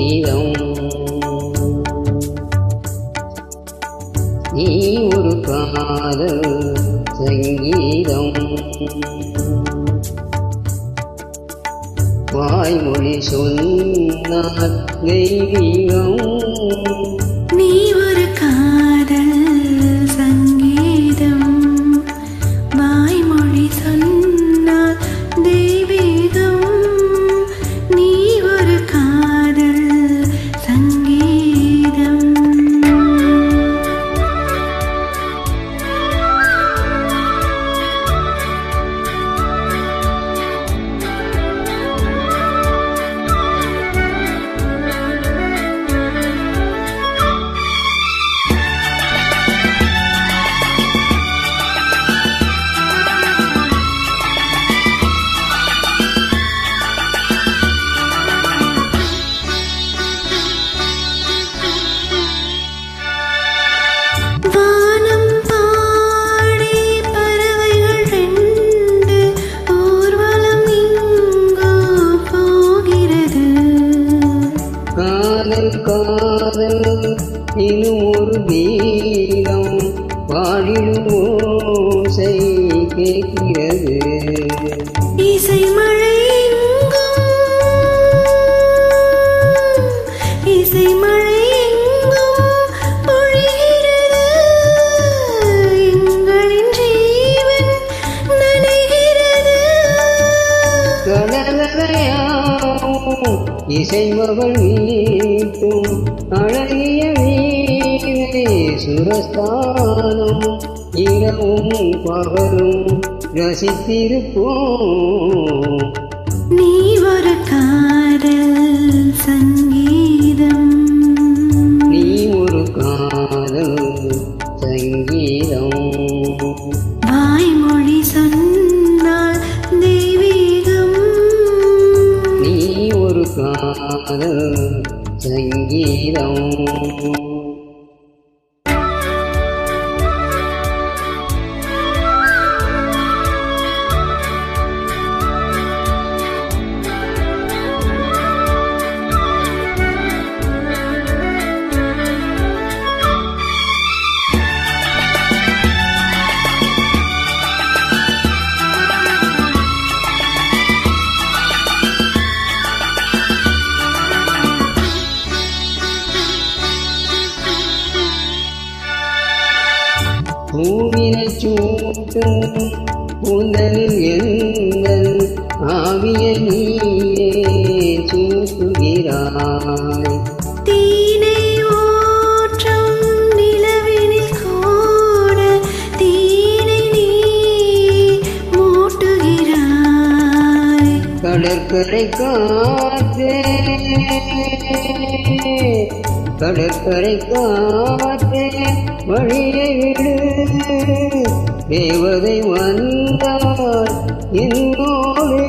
சங்கீதம். நீ ஒரு காதல் சங்கீதம். வாய்மொழி சொன்னால் தெய்வீகம். நீ ஒரு காதல் சங்கீதம். வாய்மொழி சொன்னால் தெய்வீகம். நீ ஒரு காதல் சங்கீதம். காதல் இன்னும் ஒரு கீதம் பாடிடும் ஓசை கேட்கிறது. இசை மழை இசை மழை பொழிகிறது. எங்களின் ஜீவன் நனைகிறது. கடலையாவும் இசைமகள் மீட்டும் அழகிய வீணை சுரஸ்தானம். இரவும் பகலும் ரசித்திருப்போம். நீ ஒரு காதல் சங்கீதம். நீ ஒரு காதல் சங்கீதம். வாய்மொழி சொன்னால் தெய்வீகம். நீ ஒரு காதல் சங்கீதம். பூவினை சூட்டும் பூந்தலில் எங்கள் ஆவிய நீயே சூட்டுகிறாய். தீனை ஊற்றும் நிலவினில் கூட தீனை நீ மூட்டுகிறாய். கடற்கரை காற்றே கடற்கரை காற்றே வழியை விடு. தேவதை வந்தார் என்னோடு.